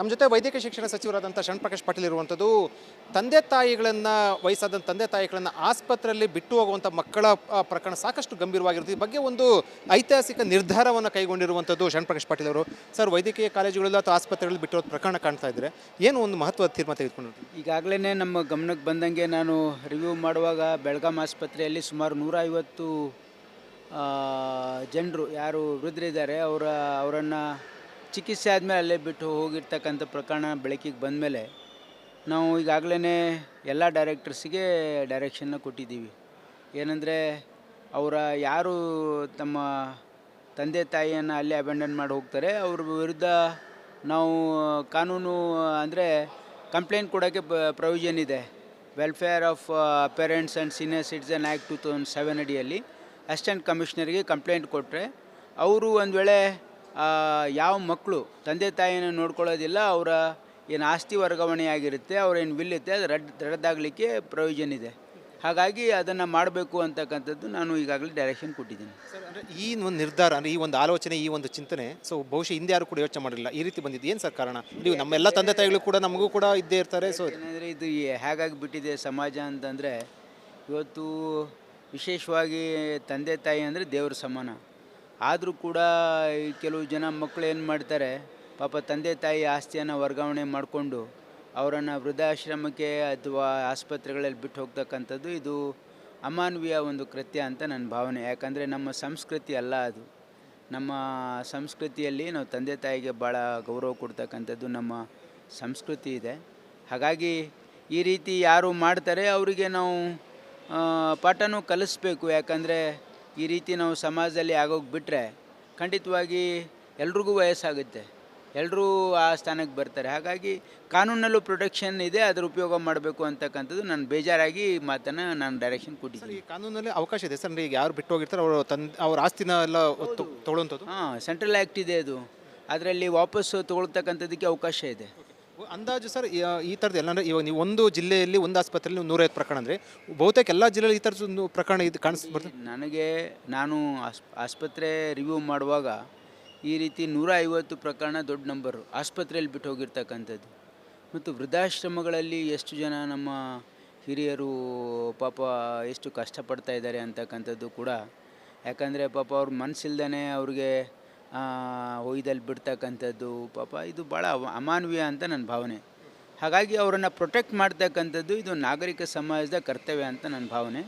ನಮ್ಮ ಜೊತೆ ವೈದ್ಯಕೀಯ ಶಿಕ್ಷಣ ಸಚಿವರಾದಂಥ ಶರಣ್ ಪಾಟೀಲ್ ಇರುವಂಥದ್ದು. ತಂದೆ ತಾಯಿಗಳನ್ನು ವಯಸ್ಸಾದ ತಂದೆ ತಾಯಿಗಳನ್ನು ಆಸ್ಪತ್ರೆಯಲ್ಲಿ ಬಿಟ್ಟು ಹೋಗುವಂಥ ಮಕ್ಕಳ ಪ್ರಕರಣ ಸಾಕಷ್ಟು ಗಂಭೀರವಾಗಿರುತ್ತೆ. ಈ ಬಗ್ಗೆ ಒಂದು ಐತಿಹಾಸಿಕ ನಿರ್ಧಾರವನ್ನು ಕೈಗೊಂಡಿರುವಂಥದ್ದು ಶರಣ್ ಪಾಟೀಲ್ ಅವರು. ಸರ್, ವೈದ್ಯಕೀಯ ಕಾಲೇಜುಗಳಲ್ಲಿ ಅಥವಾ ಆಸ್ಪತ್ರೆಗಳಲ್ಲಿ ಬಿಟ್ಟಿರೋದು ಪ್ರಕರಣ ಕಾಣ್ತಾ ಇದ್ದಾರೆ, ಏನು ಒಂದು ಮಹತ್ವದ ತೀರ್ಮಾನ ತೆಗೆದುಕೊಂಡ್ರು? ಈಗಾಗಲೇ ನಮ್ಮ ಗಮನಕ್ಕೆ ಬಂದಂಗೆ ನಾನು ರಿವ್ಯೂ ಮಾಡುವಾಗ ಬೆಳಗಾಂ ಆಸ್ಪತ್ರೆಯಲ್ಲಿ ಸುಮಾರು 150 ಜನರು ಯಾರು ವೃದ್ಧರಿದ್ದಾರೆ ಅವರನ್ನು ಚಿಕಿತ್ಸೆ ಆದಮೇಲೆ ಅಲ್ಲೇ ಬಿಟ್ಟು ಹೋಗಿರ್ತಕ್ಕಂಥ ಪ್ರಕರಣ ಬೆಳಕಿಗೆ ಬಂದಮೇಲೆ ನಾವು ಈಗಾಗಲೇ ಎಲ್ಲ ಡೈರೆಕ್ಟರ್ಸಿಗೆ ಡೈರೆಕ್ಷನ್ನ ಕೊಟ್ಟಿದ್ದೀವಿ. ಏನಂದರೆ ಯಾರು ತಮ್ಮ ತಂದೆ ತಾಯಿಯನ್ನು ಅಲ್ಲೇ ಅಬೆಂಡನ್ ಮಾಡಿ ಹೋಗ್ತಾರೆ ಅವ್ರ ವಿರುದ್ಧ ನಾವು ಕಾನೂನು ಅಂದರೆ ಕಂಪ್ಲೇಂಟ್ ಕೊಡೋಕ್ಕೆ ಪ್ರೊವಿಷನ್ ಇದೆ. Welfare of parents and senior citizen act 2007 ಅಡಿಯಲ್ಲಿ ಅಸಿಸ್ಟೆಂಟ್ ಕಮಿಷನರ್ಗೆ ಕಂಪ್ಲೇಂಟ್ ಕೊಟ್ಟರೆ ಅವರು ಒಂದು ವೇಳೆ ಯಾವ ಮಕ್ಕಳು ತಂದೆ ತಾಯಿಯನ್ನು ನೋಡ್ಕೊಳ್ಳೋದಿಲ್ಲ, ಅವರ ಏನು ಆಸ್ತಿ ವರ್ಗಾವಣೆ ಆಗಿರುತ್ತೆ, ಅವ್ರೇನು ವಿಲ್ ಇರುತ್ತೆ, ಅದು ರದ್ದಾಗಲಿಕ್ಕೆ ಪ್ರೊವಿಷನ್ ಇದೆ. ಹಾಗಾಗಿ ಅದನ್ನು ಮಾಡಬೇಕು ಅಂತಕ್ಕಂಥದ್ದು ನಾನು ಈಗಾಗಲೇ ಡೈರೆಕ್ಷನ್ ಕೊಟ್ಟಿದ್ದೀನಿ. ಸರ್, ಅಂದರೆ ಈ ಒಂದು ನಿರ್ಧಾರ, ಅಂದರೆ ಈ ಒಂದು ಆಲೋಚನೆ, ಈ ಒಂದು ಚಿಂತನೆ ಬಹುಶಃ ಹಿಂದೆ ಯಾರು ಕೂಡ ಯೋಚನೆ ಮಾಡಿರಲಿಲ್ಲ, ಈ ರೀತಿ ಬಂದಿದ್ದು ಏನು ಸರ್ ಕಾರಣ? ನೀವು ನಮ್ಮೆಲ್ಲ ತಂದೆ ತಾಯಿಗಳು ಕೂಡ ನಮಗೂ ಕೂಡ ಇದ್ದೇ ಇರ್ತಾರೆ. ಸೊ ಏನಂದರೆ ಇದು ಹೇಗಾಗಿ ಬಿಟ್ಟಿದೆ ಸಮಾಜ ಅಂತಂದರೆ, ಇವತ್ತು ವಿಶೇಷವಾಗಿ ತಂದೆ ತಾಯಿ ಅಂದರೆ ದೇವ್ರ ಸಮಾನ. ಆದರೂ ಕೂಡ ಕೆಲವು ಜನ ಮಕ್ಕಳು ಏನು ಮಾಡ್ತಾರೆ, ಪಾಪ ತಂದೆ ತಾಯಿ ಆಸ್ತಿಯನ್ನು ವರ್ಗಾವಣೆ ಮಾಡಿಕೊಂಡು ಅವರನ್ನು ವೃದ್ಧಾಶ್ರಮಕ್ಕೆ ಅಥವಾ ಆಸ್ಪತ್ರೆಗಳಲ್ಲಿ ಬಿಟ್ಟು ಹೋಗ್ತಕ್ಕಂಥದ್ದು ಇದು ಅಮಾನವೀಯ ಒಂದು ಕೃತ್ಯ ಅಂತ ನನ್ನ ಭಾವನೆ. ಯಾಕಂದರೆ ನಮ್ಮ ಸಂಸ್ಕೃತಿ ಅಲ್ಲ ಅದು. ನಮ್ಮ ಸಂಸ್ಕೃತಿಯಲ್ಲಿ ನಾವು ತಂದೆ ತಾಯಿಗೆ ಭಾಳ ಗೌರವ ಕೊಡ್ತಕ್ಕಂಥದ್ದು ನಮ್ಮ ಸಂಸ್ಕೃತಿ ಇದೆ. ಹಾಗಾಗಿ ಈ ರೀತಿ ಯಾರು ಮಾಡ್ತಾರೆ ಅವರಿಗೆ ನಾವು ಪಾಠನೂ ಕಲಿಸ್ಬೇಕು. ಯಾಕಂದರೆ ಈ ರೀತಿ ನಾವು ಸಮಾಜದಲ್ಲಿ ಆಗೋಗಿ ಬಿಟ್ಟರೆ ಖಂಡಿತವಾಗಿ ಎಲ್ರಿಗೂ ವಯಸ್ಸಾಗುತ್ತೆ, ಎಲ್ಲರೂ ಆ ಸ್ಥಾನಕ್ಕೆ ಬರ್ತಾರೆ. ಹಾಗಾಗಿ ಕಾನೂನಲ್ಲೂ ಪ್ರೊಟೆಕ್ಷನ್ ಇದೆ, ಅದರ ಉಪಯೋಗ ಮಾಡಬೇಕು ಅಂತಕ್ಕಂಥದ್ದು ನಾನು ಬೇಜಾರಾಗಿ ಮಾತನ್ನು ನಾನು ಡೈರೆಕ್ಷನ್ ಕೊಟ್ಟಿದ್ದೀನಿ. ಈ ಕಾನೂನಲ್ಲಿ ಅವಕಾಶ ಇದೆ ಸರ್, ಈಗ ಯಾರು ಬಿಟ್ಟು ಹೋಗಿರ್ತಾರೆ ಅವ್ರ ಆಸ್ತಿನ ಎಲ್ಲ ತೊಗೊಳ್ಳುವಂಥದ್ದು? ಸೆಂಟ್ರಲ್ ಆ್ಯಕ್ಟ್ ಇದೆ, ಅದು ಅದರಲ್ಲಿ ವಾಪಸ್ಸು ತೊಗೊಳ್ತಕ್ಕಂಥದ್ದಕ್ಕೆ ಅವಕಾಶ ಇದೆ. ಅಂದಾಜು ಸರ್, ಈ ಥರದ್ದು ಎಲ್ಲ ಅಂದರೆ ಇವಾಗ ನೀವು ಒಂದು ಜಿಲ್ಲೆಯಲ್ಲಿ ಒಂದು ಆಸ್ಪತ್ರೆಯಲ್ಲಿ 150 ಪ್ರಕರಣ ಅಂದರೆ ಬಹುತೇಕ ಎಲ್ಲ ಜಿಲ್ಲೆಯಲ್ಲಿ ಈ ಥರದ್ದು ಪ್ರಕರಣ ಇದು ನನಗೆ ನಾನು ಆಸ್ಪತ್ರೆ ರಿವ್ಯೂ ಮಾಡುವಾಗ ಈ ರೀತಿ 150 ಪ್ರಕರಣ ದೊಡ್ಡ ನಂಬರು ಆಸ್ಪತ್ರೆಯಲ್ಲಿ ಬಿಟ್ಟು ಹೋಗಿರ್ತಕ್ಕಂಥದ್ದು. ಮತ್ತು ವೃದ್ಧಾಶ್ರಮಗಳಲ್ಲಿ ಎಷ್ಟು ಜನ ನಮ್ಮ ಹಿರಿಯರು ಪಾಪ ಎಷ್ಟು ಕಷ್ಟಪಡ್ತಾ ಇದ್ದಾರೆ ಅಂತಕ್ಕಂಥದ್ದು ಕೂಡ. ಯಾಕಂದರೆ ಪಾಪ ಅವ್ರ ಮನಸ್ಸಿಲ್ದೇ ಅವ್ರಿಗೆ ಒಯ್ದಲ್ಲಿ ಬಿಡ್ತಕ್ಕಂಥದ್ದು ಪಾಪ ಇದು ಭಾಳ ಅಮಾನವೀಯ ಅಂತ ನನ್ನ ಭಾವನೆ. ಹಾಗಾಗಿ ಅವರನ್ನು ಪ್ರೊಟೆಕ್ಟ್ ಮಾಡ್ತಕ್ಕಂಥದ್ದು ಇದು ನಾಗರಿಕ ಸಮಾಜದ ಕರ್ತವ್ಯ ಅಂತ ನನ್ನ ಭಾವನೆ.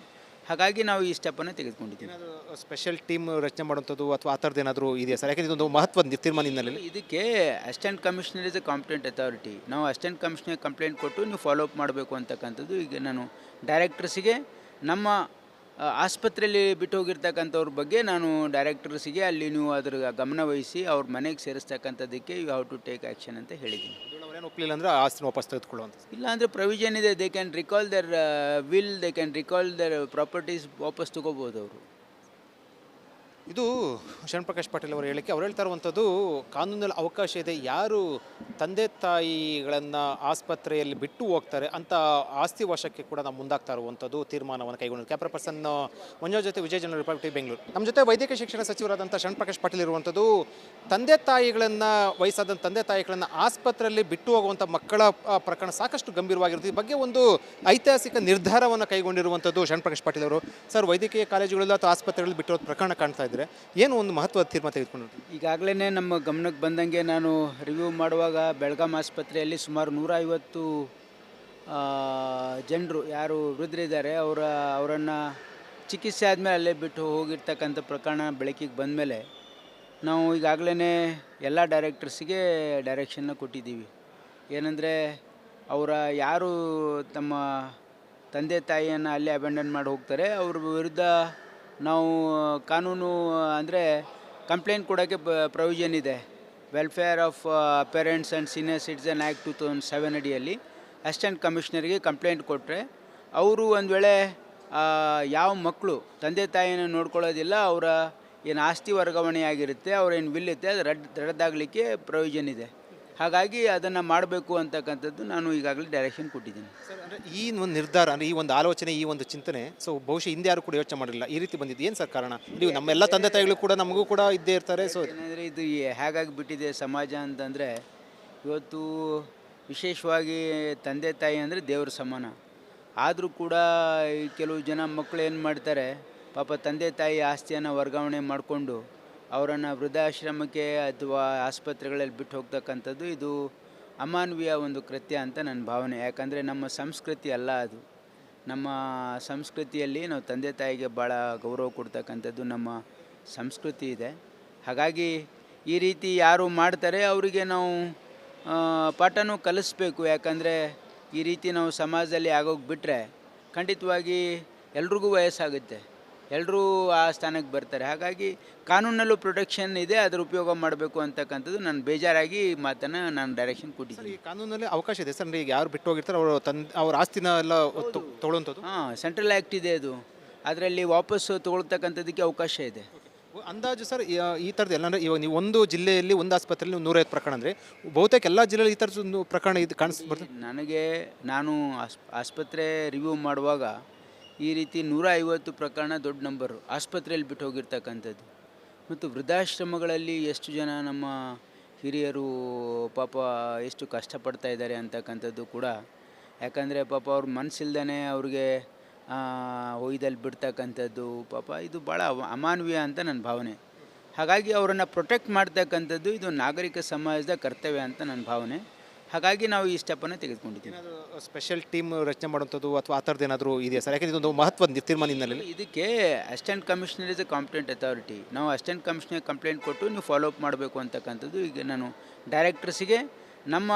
ಹಾಗಾಗಿ ನಾವು ಈ ಸ್ಟೆಪ್ಪನ್ನು ತೆಗೆದುಕೊಂಡಿದ್ದೀವಿ. ಸ್ಪೆಷಲ್ ಟೀಮ್ ರಚನೆ ಮಾಡುವಂಥದ್ದು ಅಥವಾ ಆ ಥರದ್ದು ಏನಾದರೂ ಇದೆಯಾ ಸರ್? ಯಾಕೆಂದರೆ ಇದೊಂದು ಮಹತ್ವದ ತೀರ್ಮಾನ ಹಿನ್ನೆಲೆಯಲ್ಲಿ ಇದಕ್ಕೆ assistant commissioner is A competent authority. ನಾವು ಅಸಿಸ್ಟೆಂಟ್ ಕಮಿಷನರ್ ಕಂಪ್ಲೇಂಟ್ ಕೊಟ್ಟು ನೀವು ಫಾಲೋ ಅಪ್ ಮಾಡಬೇಕು ಅಂತಕ್ಕಂಥದ್ದು ಈಗ ನಾನು ಡೈರೆಕ್ಟರ್ಸಿಗೆ ನಮ್ಮ ಆಸ್ಪತ್ರೆಯಲ್ಲಿ ಬಿಟ್ಟು ಹೋಗಿರ್ತಕ್ಕಂಥವ್ರ ಬಗ್ಗೆ ನಾನು ಡೈರೆಕ್ಟರ್ಸಿಗೆ ಅಲ್ಲಿ ನೀವು ಅದ್ರ ಗಮನ ವಹಿಸಿ ಅವ್ರ ಮನೆಗೆ ಸೇರಿಸ್ತಕ್ಕಂಥದ್ದಕ್ಕೆ you have to take action ಅಂತ ಹೇಳಿದ್ದೀನಿ. ಅವರೇನು ಒಪ್ಪಲಿಲ್ಲ ಅಂದರೆ ಆಸ್ತಿನ ವಾಪಸ್ ತೆಗೆದುಕೊಳ್ಳುವಂಥ ಇಲ್ಲ ಅಂದರೆ ಪ್ರೊವಿಷನ್ ಇದೆ, they can recall their will, they can recall their properties ವಾಪಸ್ ತೊಗೋಬೋದು ಅವರು. ಇದು ಶರಣ್ ಪಾಟೀಲ್ ಅವರು ಹೇಳಿಕೆ. ಅವ್ರು ಹೇಳ್ತಾ ಇರುವಂಥದ್ದು ಕಾನೂನಲ್ಲಿ ಅವಕಾಶ ಇದೆ, ಯಾರು ತಂದೆ ತಾಯಿಗಳನ್ನು ಆಸ್ಪತ್ರೆಯಲ್ಲಿ ಬಿಟ್ಟು ಹೋಗ್ತಾರೆ ಅಂತ ಆಸ್ತಿ ವಶಕ್ಕೆ ಕೂಡ ನಾವು ಮುಂದಾಗ್ತಾ ಇರುವಂಥದ್ದು ತೀರ್ಮಾನವನ್ನು ಕೈಗೊಂಡು. ಕ್ಯಾಮ್ರಾ ಪರ್ಸನ್ ಮಂಜುನಾಥ್ ಜೊತೆ ವಿಜಯ್ ಜನರಲ್ ರಿಪಬ್ಲಿಕ್ ಬೆಂಗಳೂರು. ನಮ್ಮ ಜೊತೆ ವೈದ್ಯಕೀಯ ಶಿಕ್ಷಣ ಸಚಿವರಾದಂಥ ಶರಣ್ ಪಾಟೀಲ್ ಇರುವಂಥದ್ದು. ತಂದೆ ತಾಯಿಗಳನ್ನು ವಯಸ್ಸಾದ ತಂದೆ ತಾಯಿಗಳನ್ನು ಆಸ್ಪತ್ರೆಯಲ್ಲಿ ಬಿಟ್ಟು ಹೋಗುವಂಥ ಮಕ್ಕಳ ಪ್ರಕರಣ ಸಾಕಷ್ಟು ಗಂಭೀರವಾಗಿರುತ್ತೆ. ಈ ಬಗ್ಗೆ ಒಂದು ಐತಿಹಾಸಿಕ ನಿರ್ಧಾರವನ್ನು ಕೈಗೊಂಡಿರುವಂಥದ್ದು ಶರಣ್ ಪಾಟೀಲ್ ಅವರು. ಸರ್, ವೈದ್ಯಕೀಯ ಕಾಲೇಜುಗಳಲ್ಲಿ ಅಥವಾ ಆಸ್ಪತ್ರೆಗಳಲ್ಲಿ ಬಿಟ್ಟಿರೋದು ಪ್ರಕರಣ ಕಾಣ್ತಾ ಇದ್ದಾರೆ, ಏನು ಒಂದು ಮಹತ್ವದ ತೀರ್ಮಾನ ತೆಗೆದುಕೊಂಡ್ರು? ಈಗಾಗಲೇ ನಮ್ಮ ಗಮನಕ್ಕೆ ಬಂದಂಗೆ ನಾನು ರಿವ್ಯೂ ಮಾಡುವಾಗ ಬೆಳಗಾಂ ಆಸ್ಪತ್ರೆಯಲ್ಲಿ ಸುಮಾರು 150 ಜನರು ಯಾರು ವೃದ್ಧರಿದ್ದಾರೆ ಅವರನ್ನು ಚಿಕಿತ್ಸೆ ಆದಮೇಲೆ ಅಲ್ಲೇ ಬಿಟ್ಟು ಹೋಗಿರ್ತಕ್ಕಂಥ ಪ್ರಕರಣ ಬೆಳಕಿಗೆ ಬಂದಮೇಲೆ ನಾವು ಈಗಾಗಲೇ ಎಲ್ಲ ಡೈರೆಕ್ಟರ್ಸಿಗೆ ಡೈರೆಕ್ಷನ್ನ ಕೊಟ್ಟಿದ್ದೀವಿ. ಏನಂದರೆ ಯಾರು ತಮ್ಮ ತಂದೆ ತಾಯಿಯನ್ನು ಅಲ್ಲೇ ಅಬೆಂಡನ್ ಮಾಡಿ ಹೋಗ್ತಾರೆ ಅವ್ರ ವಿರುದ್ಧ ನಾವು ಕಾನೂನು ಅಂದರೆ ಕಂಪ್ಲೇಂಟ್ ಕೊಡೋಕ್ಕೆ ಪ್ರೊವಿಷನ್ ಇದೆ. Welfare of parents and senior citizen act 2007 ಅಡಿಯಲ್ಲಿ ಅಸಿಸ್ಟೆಂಟ್ ಕಮಿಷನರ್ಗೆ ಕಂಪ್ಲೇಂಟ್ ಕೊಟ್ಟರೆ ಅವರು ಒಂದು ವೇಳೆ ಯಾವ ಮಕ್ಕಳು ತಂದೆ ತಾಯಿಯನ್ನು ನೋಡ್ಕೊಳ್ಳೋದಿಲ್ಲ, ಅವರ ಏನು ಆಸ್ತಿ ವರ್ಗಾವಣೆ ಆಗಿರುತ್ತೆ, ಅವ್ರೇನು ವಿಲ್ ಇರುತ್ತೆ, ಅದು ರದ್ದಾಗಲಿಕ್ಕೆ ಪ್ರೊವಿಷನ್ ಇದೆ. ಹಾಗಾಗಿ ಅದನ್ನು ಮಾಡಬೇಕು ಅಂತಕ್ಕಂಥದ್ದು ನಾನು ಈಗಾಗಲೇ ಡೈರೆಕ್ಷನ್ ಕೊಟ್ಟಿದ್ದೀನಿ. ಸರ್, ಅಂದರೆ ಈ ಒಂದು ನಿರ್ಧಾರ, ಅಂದರೆ ಈ ಒಂದು ಆಲೋಚನೆ, ಈ ಒಂದು ಚಿಂತನೆ ಬಹುಶಃ ಹಿಂದೆ ಯಾರು ಕೂಡ ಯೋಚನೆ ಮಾಡಿರಲಿಲ್ಲ, ಈ ರೀತಿ ಬಂದಿದ್ದು ಏನು ಸರ್ ಕಾರಣ? ನೀವು ನಮ್ಮೆಲ್ಲ ತಂದೆ ತಾಯಿಗಳು ಕೂಡ ನಮಗೂ ಕೂಡ ಇದ್ದೇ ಇರ್ತಾರೆ. ಸೊ ಏನಂದರೆ ಇದು ಹೇಗಾಗಿ ಬಿಟ್ಟಿದೆ ಸಮಾಜ ಅಂತಂದರೆ, ಇವತ್ತು ವಿಶೇಷವಾಗಿ ತಂದೆ ತಾಯಿ ಅಂದರೆ ದೇವ್ರ ಸಮಾನ. ಆದರೂ ಕೂಡ ಈ ಕೆಲವು ಜನ ಮಕ್ಕಳು ಏನು ಮಾಡ್ತಾರೆ, ಪಾಪ ತಂದೆ ತಾಯಿ ಆಸ್ತಿಯನ್ನು ವರ್ಗಾವಣೆ ಮಾಡಿಕೊಂಡು ಅವರನ್ನು ವೃದ್ಧಾಶ್ರಮಕ್ಕೆ ಅಥವಾ ಆಸ್ಪತ್ರೆಗಳಲ್ಲಿ ಬಿಟ್ಟು ಹೋಗ್ತಕ್ಕಂಥದ್ದು ಇದು ಅಮಾನವೀಯ ಒಂದು ಕೃತ್ಯ ಅಂತ ನನ್ನ ಭಾವನೆ. ಯಾಕಂದರೆ ನಮ್ಮ ಸಂಸ್ಕೃತಿ ಅಲ್ಲ ಅದು. ನಮ್ಮ ಸಂಸ್ಕೃತಿಯಲ್ಲಿ ನಾವು ತಂದೆ ತಾಯಿಗೆ ಭಾಳ ಗೌರವ ಕೊಡ್ತಕ್ಕಂಥದ್ದು ನಮ್ಮ ಸಂಸ್ಕೃತಿ ಇದೆ. ಹಾಗಾಗಿ ಈ ರೀತಿ ಯಾರು ಮಾಡ್ತಾರೆ ಅವರಿಗೆ ನಾವು ಪಾಠನೂ ಕಲಿಸ್ಬೇಕು. ಯಾಕಂದರೆ ಈ ರೀತಿ ನಾವು ಸಮಾಜದಲ್ಲಿ ಆಗೋಗಿ ಬಿಟ್ಟರೆ ಖಂಡಿತವಾಗಿ ಎಲ್ರಿಗೂ ವಯಸ್ಸಾಗುತ್ತೆ, ಎಲ್ಲರೂ ಆ ಸ್ಥಾನಕ್ಕೆ ಬರ್ತಾರೆ. ಹಾಗಾಗಿ ಕಾನೂನಲ್ಲೂ ಪ್ರೊಟೆಕ್ಷನ್ ಇದೆ, ಅದರ ಉಪಯೋಗ ಮಾಡಬೇಕು ಅಂತಕ್ಕಂಥದ್ದು ನಾನು ಬೇಜಾರಾಗಿ ಮಾತನ್ನು ನಾನು ಡೈರೆಕ್ಷನ್ ಸರ್, ಕೊಟ್ಟಿದ್ದೀನಿ. ಈ ಕಾನೂನಲ್ಲಿ ಅವಕಾಶ ಇದೆ ಸರ್, ಈಗ ಯಾರು ಬಿಟ್ಟು ಹೋಗಿರ್ತಾರೆ ಅವರು ಅವ್ರ ಆಸ್ತಿನ ಎಲ್ಲ ತೊಗೊಳ್ಳೋಂಥದ್ದು. ಹಾಂ, ಸೆಂಟ್ರಲ್ ಆ್ಯಕ್ಟ್ ಇದೆ ಅದು. ಅದರಲ್ಲಿ ವಾಪಸ್ಸು ತೊಗೊಳ್ತಕ್ಕಂಥದ್ದಕ್ಕೆ ಅವಕಾಶ ಇದೆ. ಅಂದಾಜು ಸರ್ ಈ ಥರದ್ದು ಎಲ್ಲ ಅಂದರೆ ಇವಾಗ ನೀವು ಒಂದು ಜಿಲ್ಲೆಯಲ್ಲಿ ಒಂದು ಆಸ್ಪತ್ರೆಯಲ್ಲಿ 150 ಪ್ರಕರಣ ಅಂದರೆ ಬಹುತೇಕ ಎಲ್ಲ ಜಿಲ್ಲೆಯಲ್ಲಿ ಈ ಥರದ್ದು ಪ್ರಕರಣ ಇದು ಕಾಣಿಸ್ಬರ್ತದೆ. ನಾನು ಆಸ್ಪತ್ರೆ ರಿವ್ಯೂ ಮಾಡುವಾಗ ಈ ರೀತಿ 150 ಪ್ರಕರಣ ದೊಡ್ಡ ನಂಬರು ಆಸ್ಪತ್ರೆಯಲ್ಲಿ ಬಿಟ್ಟು ಹೋಗಿರ್ತಕ್ಕಂಥದ್ದು. ಮತ್ತು ವೃದ್ಧಾಶ್ರಮಗಳಲ್ಲಿ ಎಷ್ಟು ಜನ ನಮ್ಮ ಹಿರಿಯರು ಪಾಪ ಎಷ್ಟು ಕಷ್ಟಪಡ್ತಾ ಇದ್ದಾರೆ ಅಂತಕ್ಕಂಥದ್ದು ಕೂಡ. ಯಾಕಂದರೆ ಪಾಪ ಅವ್ರ ಮನಸ್ಸಿಲ್ದೇ ಅವ್ರಿಗೆ ಒಯ್ದಲ್ಲಿ ಬಿಡ್ತಕ್ಕಂಥದ್ದು ಪಾಪ ಇದು ಭಾಳ ಅಮಾನವೀಯ ಅಂತ ನನ್ನ ಭಾವನೆ. ಹಾಗಾಗಿ ಅವರನ್ನು ಪ್ರೊಟೆಕ್ಟ್ ಮಾಡ್ತಕ್ಕಂಥದ್ದು ಇದು ನಾಗರಿಕ ಸಮಾಜದ ಕರ್ತವ್ಯ ಅಂತ ನನ್ನ ಭಾವನೆ. ಹಾಗಾಗಿ ನಾವು ಈ ಸ್ಟೆಪ್ಪನ್ನು ತೆಗೆದುಕೊಂಡಿದ್ದೀವಿ. ಏನಾದರೂ ಸ್ಪೆಷಲ್ ಟೀಮ್ ರಚನೆ ಮಾಡುವಂಥದ್ದು ಅಥವಾ ಆ ಥರದ್ದು ಏನಾದರೂ ಇದೆಯಾ ಸರ್? ಯಾಕೆಂದರೆ ಇದೊಂದು ಮಹತ್ವದ ತೀರ್ಮಾನ ಹಿನ್ನೆಲೆಯಲ್ಲಿ ಇದಕ್ಕೆ assistant commissioner is A competent authority. ನಾವು ಅಸಿಸ್ಟೆಂಟ್ ಕಮಿಷನರ್ ಕಂಪ್ಲೇಂಟ್ ಕೊಟ್ಟು ನೀವು ಫಾಲೋ ಅಪ್ ಮಾಡಬೇಕು ಅಂತಕ್ಕಂಥದ್ದು. ಈಗ ನಾನು ಡೈರೆಕ್ಟರ್ಸಿಗೆ ನಮ್ಮ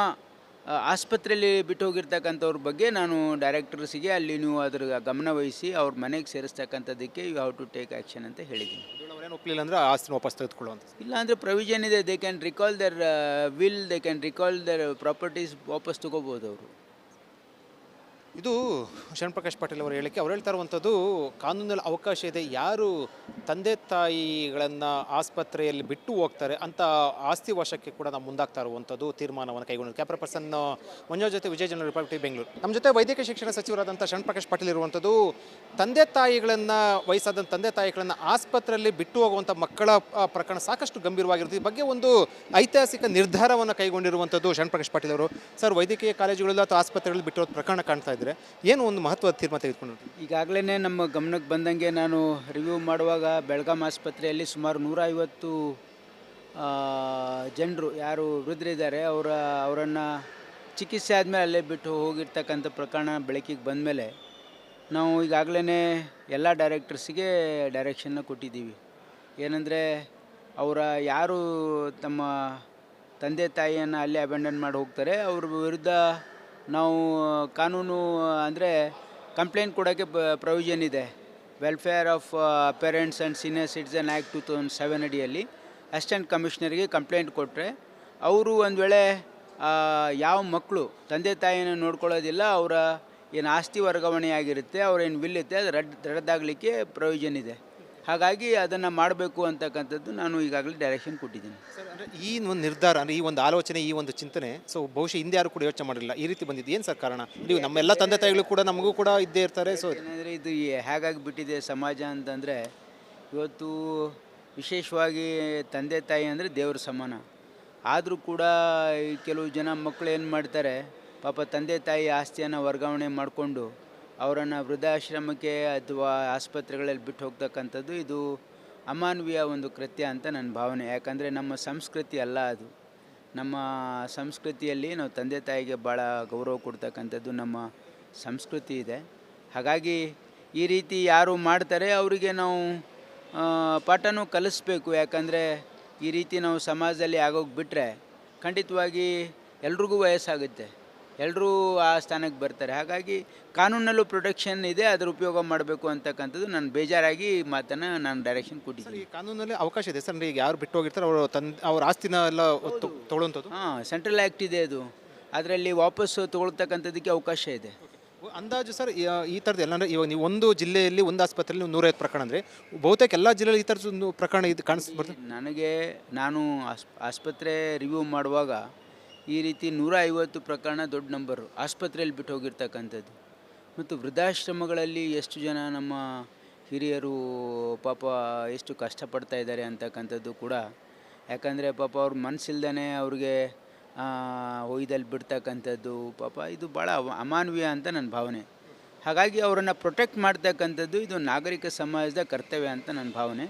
ಆಸ್ಪತ್ರೆಯಲ್ಲಿ ಬಿಟ್ಟು ಹೋಗಿರ್ತಕ್ಕಂಥವ್ರ ಬಗ್ಗೆ ನಾನು ಡೈರೆಕ್ಟರ್ಸಿಗೆ ಅಲ್ಲಿ ನೀವು ಅದರ ಗಮನ ವಹಿಸಿ ಅವ್ರ ಮನೆಗೆ ಸೇರಿಸ್ತಕ್ಕಂಥದ್ದಕ್ಕೆ you have to take action ಅಂತ ಹೇಳಿದ್ದೀನಿ. ಅವ್ರೇನು ಒಪ್ಪಲಿಲ್ಲ ಅಂದರೆ ಆಸ್ತಿನ ವಾಪಸ್ ತೆಗೆದುಕೊಳ್ಳುವಂಥ. ಇಲ್ಲ ಅಂದರೆ ಪ್ರೊವಿಷನ್ ಇದೆ, they can recall their will, they can recall their properties ವಾಪಸ್ ತೊಗೋಬೋದು ಅವರು. ಇದು ಶರಣ್ ಪಾಟೀಲ್ ಅವರ ಹೇಳಿಕೆ. ಅವ್ರು ಹೇಳ್ತಾ ಇರುವಂಥದ್ದು ಕಾನೂನಲ್ಲಿ ಅವಕಾಶ ಇದೆ, ಯಾರು ತಂದೆ ತಾಯಿಗಳನ್ನು ಆಸ್ಪತ್ರೆಯಲ್ಲಿ ಬಿಟ್ಟು ಹೋಗ್ತಾರೆ ಅಂತ ಆಸ್ತಿ ವಶಕ್ಕೆ ಕೂಡ ನಾವು ಮುಂದಾಗ್ತಾ ಇರುವಂಥದ್ದು ತೀರ್ಮಾನವನ್ನು ಕೈಗೊಂಡಿದ್ದು. ಕ್ಯಾಮ್ರಾ ಪರ್ಸನ್ ಮಂಜು ಜೊತೆ ವಿಜಯ್ ಜನರಲ್ ರಿಪಬ್ಲಿಕ್ ಬೆಂಗಳೂರು. ನಮ್ಮ ಜೊತೆ ವೈದ್ಯಕೀಯ ಶಿಕ್ಷಣ ಸಚಿವರಾದಂಥ ಶರಣ್ ಪಾಟೀಲ್ ಇರುವಂಥದ್ದು. ತಂದೆ ತಾಯಿಗಳನ್ನು ವಯಸ್ಸಾದಂಥ ತಂದೆ ತಾಯಿಗಳನ್ನು ಆಸ್ಪತ್ರೆಯಲ್ಲಿ ಬಿಟ್ಟು ಹೋಗುವಂಥ ಮಕ್ಕಳ ಪ್ರಕರಣ ಸಾಕಷ್ಟು ಗಂಭೀರವಾಗಿರುತ್ತೆ. ಈ ಬಗ್ಗೆ ಒಂದು ಐತಿಹಾಸಿಕ ನಿರ್ಧಾರವನ್ನು ಕೈಗೊಂಡಿರುವಂಥದ್ದು ಶರಣ್ ಪಾಟೀಲ್ ಅವರು. ಸರ್, ವೈದ್ಯಕೀಯ ಕಾಲೇಜುಗಳಲ್ಲಿ ಅಥವಾ ಆಸ್ಪತ್ರೆಗಳಲ್ಲಿ ಬಿಟ್ಟಿರೋ ಪ್ರಕರಣ ಕಾಣ್ತಾ ಇದ್ದಾರೆ, ಏನು ಒಂದು ಮಹತ್ವದ ತೀರ್ಮಾನ ತೆಗೆದುಕೊಂಡಿರ್ತೀವಿ? ಈಗಾಗಲೇ ನಮ್ಮ ಗಮನಕ್ಕೆ ಬಂದಂಗೆ ನಾನು ರಿವ್ಯೂ ಮಾಡುವಾಗ ಬೆಳಗಾಂ ಆಸ್ಪತ್ರೆಯಲ್ಲಿ ಸುಮಾರು 150 ಜನರು ಯಾರು ವೃದ್ಧರಿದ್ದಾರೆ ಅವರನ್ನು ಚಿಕಿತ್ಸೆ ಆದಮೇಲೆ ಅಲ್ಲೇ ಬಿಟ್ಟು ಹೋಗಿರ್ತಕ್ಕಂಥ ಪ್ರಕರಣ ಬೆಳಕಿಗೆ ಬಂದಮೇಲೆ ನಾವು ಈಗಾಗಲೇ ಎಲ್ಲ ಡೈರೆಕ್ಟರ್ಸಿಗೆ ಡೈರೆಕ್ಷನ್ನ ಕೊಟ್ಟಿದ್ದೀವಿ. ಏನಂದರೆ ಅವರ ಯಾರು ತಮ್ಮ ತಂದೆ ತಾಯಿಯನ್ನು ಅಲ್ಲೇ ಅಬೆಂಡನ್ ಮಾಡಿ ಹೋಗ್ತಾರೆ ಅವ್ರ ವಿರುದ್ಧ ನಾವು ಕಾನೂನು ಅಂದರೆ ಕಂಪ್ಲೇಂಟ್ ಕೊಡೋಕ್ಕೆ ಪ್ರೊವಿಷನ್ ಇದೆ. Welfare of parents and senior citizen act 2007 ಅಡಿಯಲ್ಲಿ ಅಸಿಸ್ಟೆಂಟ್ ಕಮಿಷನರ್ಗೆ ಕಂಪ್ಲೇಂಟ್ ಕೊಟ್ಟರೆ ಅವರು ಒಂದು ವೇಳೆ ಯಾವ ಮಕ್ಕಳು ತಂದೆ ತಾಯಿಯನ್ನು ನೋಡ್ಕೊಳ್ಳೋದಿಲ್ಲ, ಅವರ ಏನು ಆಸ್ತಿ ವರ್ಗಾವಣೆ ಆಗಿರುತ್ತೆ, ಅವ್ರ ಏನು ವಿಲ್ ಇರುತ್ತೆ ಅದು ರದ್ದಾಗಲಿಕ್ಕೆ ಪ್ರೊವಿಷನ್ ಇದೆ. ಹಾಗಾಗಿ ಅದನ್ನು ಮಾಡಬೇಕು ಅಂತಕ್ಕಂಥದ್ದು ನಾನು ಈಗಾಗಲೇ ಡೈರೆಕ್ಷನ್ ಕೊಟ್ಟಿದ್ದೀನಿ. ಸರ್, ಅಂದರೆ ಈ ಒಂದು ನಿರ್ಧಾರ ಅಂದರೆ ಈ ಒಂದು ಆಲೋಚನೆ, ಈ ಒಂದು ಚಿಂತನೆ ಬಹುಶಃ ಹಿಂದೆ ಯಾರು ಕೂಡ ಯೋಚನೆ ಮಾಡಿರಲಿಲ್ಲ, ಈ ರೀತಿ ಬಂದಿದ್ದು ಏನು ಸರ್ ಕಾರಣ? ನೀವು ನಮ್ಮೆಲ್ಲ ತಂದೆ ತಾಯಿಗಳು ಕೂಡ ನಮಗೂ ಕೂಡ ಇದ್ದೇ ಇರ್ತಾರೆ. ಸೊ ಏನಂದರೆ ಇದು ಹೇಗಾಗಿ ಬಿಟ್ಟಿದೆ ಸಮಾಜ ಅಂತಂದರೆ ಇವತ್ತು ವಿಶೇಷವಾಗಿ ತಂದೆ ತಾಯಿ ಅಂದರೆ ದೇವ್ರ ಸಮಾನ. ಆದರೂ ಕೂಡ ಈ ಕೆಲವು ಜನ ಮಕ್ಕಳು ಏನು ಮಾಡ್ತಾರೆ, ಪಾಪ ತಂದೆ ತಾಯಿ ಆಸ್ತಿಯನ್ನು ವರ್ಗಾವಣೆ ಮಾಡಿಕೊಂಡು ಅವರನ್ನು ವೃದ್ಧಾಶ್ರಮಕ್ಕೆ ಅಥವಾ ಆಸ್ಪತ್ರೆಗಳಲ್ಲಿ ಬಿಟ್ಟು ಹೋಗ್ತಕ್ಕಂಥದ್ದು ಇದು ಅಮಾನವೀಯ ಒಂದು ಕೃತ್ಯ ಅಂತ ನನ್ನ ಭಾವನೆ. ಯಾಕಂದರೆ ನಮ್ಮ ಸಂಸ್ಕೃತಿ ಅಲ್ಲ ಅದು. ನಮ್ಮ ಸಂಸ್ಕೃತಿಯಲ್ಲಿ ನಾವು ತಂದೆ ತಾಯಿಗೆ ಭಾಳ ಗೌರವ ಕೊಡ್ತಕ್ಕಂಥದ್ದು ನಮ್ಮ ಸಂಸ್ಕೃತಿ ಇದೆ. ಹಾಗಾಗಿ ಈ ರೀತಿ ಯಾರು ಮಾಡ್ತಾರೆ ಅವರಿಗೆ ನಾವು ಪಾಠನೂ ಕಲಿಸ್ಬೇಕು. ಯಾಕಂದರೆ ಈ ರೀತಿ ನಾವು ಸಮಾಜದಲ್ಲಿ ಆಗೋಗಿ ಬಿಟ್ಟರೆ ಖಂಡಿತವಾಗಿ ಎಲ್ರಿಗೂ ವಯಸ್ಸಾಗುತ್ತೆ, ಎಲ್ಲರೂ ಆ ಸ್ಥಾನಕ್ಕೆ ಬರ್ತಾರೆ. ಹಾಗಾಗಿ ಕಾನೂನಲ್ಲೂ ಪ್ರೊಟೆಕ್ಷನ್ ಇದೆ, ಅದರ ಉಪಯೋಗ ಮಾಡಬೇಕು ಅಂತಕ್ಕಂಥದ್ದು ನಾನು ಬೇಜಾರಾಗಿ ಮಾತನ್ನು ನಾನು ಡೈರೆಕ್ಷನ್ ಕೊಟ್ಟಿದ್ದೀನಿ. ಈ ಕಾನೂನಲ್ಲಿ ಅವಕಾಶ ಇದೆ ಸರ್, ಈಗ ಯಾರು ಬಿಟ್ಟು ಹೋಗಿರ್ತಾರೆ ಅವ್ರ ಆಸ್ತಿನ ಎಲ್ಲ ತೊಗೊಳ್ಳುವಂಥದ್ದು. ಹಾಂ, ಸೆಂಟ್ರಲ್ ಆ್ಯಕ್ಟ್ ಇದೆ ಅದು. ಅದರಲ್ಲಿ ವಾಪಸ್ಸು ತೊಗೊಳ್ತಕ್ಕಂಥದ್ದಕ್ಕೆ ಅವಕಾಶ ಇದೆ. ಅಂದಾಜು ಸರ್ ಈ ಥರದ್ದು ಎಲ್ಲ ಅಂದರೆ ಇವಾಗ ನೀವು ಒಂದು ಜಿಲ್ಲೆಯಲ್ಲಿ ಒಂದು ಆಸ್ಪತ್ರೆಯಲ್ಲಿ 150 ಪ್ರಕರಣ ಅಂದರೆ ಬಹುತೇಕ ಎಲ್ಲ ಜಿಲ್ಲೆಯಲ್ಲಿ ಈ ಥರದ್ದು ಪ್ರಕರಣ ಇದು ಕಾಣಿಸ್ಬರ್ತದೆ. ನಾನು ಆಸ್ಪತ್ರೆ ರಿವ್ಯೂ ಮಾಡುವಾಗ ಈ ರೀತಿ 150 ಪ್ರಕರಣ ದೊಡ್ಡ ನಂಬರು ಆಸ್ಪತ್ರೆಯಲ್ಲಿ ಬಿಟ್ಟು ಹೋಗಿರ್ತಕ್ಕಂಥದ್ದು. ಮತ್ತು ವೃದ್ಧಾಶ್ರಮಗಳಲ್ಲಿ ಎಷ್ಟು ಜನ ನಮ್ಮ ಹಿರಿಯರು ಪಾಪ ಎಷ್ಟು ಕಷ್ಟಪಡ್ತಾ ಇದ್ದಾರೆ ಅಂತಕ್ಕಂಥದ್ದು ಕೂಡ. ಯಾಕಂದರೆ ಪಾಪ ಅವ್ರ ಮನಸ್ಸಿಲ್ದೇ ಅವ್ರಿಗೆ ಒಯ್ದಲ್ಲಿ ಬಿಡ್ತಕ್ಕಂಥದ್ದು ಪಾಪ ಇದು ಭಾಳ ಅಮಾನವೀಯ ಅಂತ ನನ್ನ ಭಾವನೆ. ಹಾಗಾಗಿ ಅವರನ್ನು ಪ್ರೊಟೆಕ್ಟ್ ಮಾಡ್ತಕ್ಕಂಥದ್ದು ಇದು ನಾಗರಿಕ ಸಮಾಜದ ಕರ್ತವ್ಯ ಅಂತ ನನ್ನ ಭಾವನೆ.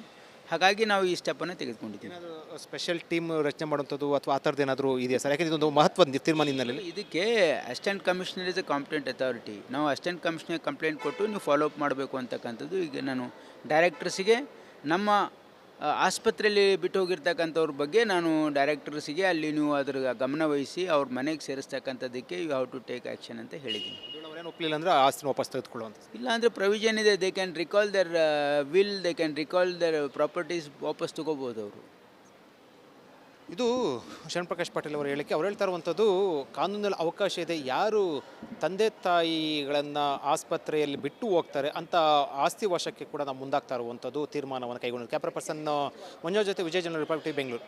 ಹಾಗಾಗಿ ನಾವು ಈ ಸ್ಟೆಪ್ಪನ್ನು ತೆಗೆದುಕೊಂಡಿದ್ದೀವಿ. ಏನಾದರೂ ಸ್ಪೆಷಲ್ ಟೀಮ್ ರಚನೆ ಮಾಡುವಂಥದ್ದು ಅಥವಾ ಆ ಥರದ್ದು ಏನಾದರೂ ಇದೆಯಾ ಸರ್? ಯಾಕೆಂದರೆ ಇದೊಂದು ಮಹತ್ವದ ತೀರ್ಮಾನ ಹಿನ್ನೆಲೆಯಲ್ಲಿ. ಇದಕ್ಕೆ assistant commissioner is A competent authority. ನಾವು ಅಸಿಸ್ಟೆಂಟ್ ಕಮಿಷನರ್ ಕಂಪ್ಲೇಂಟ್ ಕೊಟ್ಟು ನೀವು ಫಾಲೋ ಅಪ್ ಮಾಡಬೇಕು ಅಂತಕ್ಕಂಥದ್ದು ಈಗ ನಾನು ಡೈರೆಕ್ಟರ್ಸಿಗೆ ನಮ್ಮ ಆಸ್ಪತ್ರೆಯಲ್ಲಿ ಬಿಟ್ಟು ಹೋಗಿರ್ತಕ್ಕಂಥವ್ರ ಬಗ್ಗೆ ನಾನು ಡೈರೆಕ್ಟರ್ಸಿಗೆ ಅಲ್ಲಿ ನೀವು ಅದ್ರ ಗಮನ ವಹಿಸಿ ಅವ್ರ ಮನೆಗೆ ಸೇರಿಸ್ತಕ್ಕಂಥದ್ದಕ್ಕೆ you have to take action ಅಂತ ಹೇಳಿದ್ದೀನಿ. ಅವರೇನು ಒಪ್ಪಲಿಲ್ಲ ಅಂದರೆ ಆಸ್ತಿನ ವಾಪಸ್ ತೆಗೆದುಕೊಳ್ಳುವಂಥ. ಇಲ್ಲ ಅಂದರೆ ಪ್ರೊವಿಷನ್ ಇದೆ, they can recall their will, they can recall their properties ವಾಪಸ್ ತೊಗೋಬೋದು ಅವರು. ಇದು ಶರಣ್ ಪಾಟೀಲ್ ಅವರ ಹೇಳಿಕೆ. ಅವ್ರು ಹೇಳ್ತಾ ಇರುವಂಥದ್ದು ಕಾನೂನಲ್ಲಿ ಅವಕಾಶ ಇದೆ, ಯಾರು ತಂದೆ ತಾಯಿಗಳನ್ನು ಆಸ್ಪತ್ರೆಯಲ್ಲಿ ಬಿಟ್ಟು ಹೋಗ್ತಾರೆ ಅಂತ ಆಸ್ತಿ ವಶಕ್ಕೆ ಕೂಡ ನಾವು ಮುಂದಾಗ್ತಾ ಇರುವಂಥದ್ದು ತೀರ್ಮಾನವನ್ನು ಕೈಗೊಂಡು. ಕ್ಯಾಮ್ರಾ ಪರ್ಸನ್ ಮಂಜು ಜೊತೆ ವಿಜಯ ಜನರಲ್ ರಿಪಬ್ಲಿಕ್ ಬೆಂಗಳೂರು.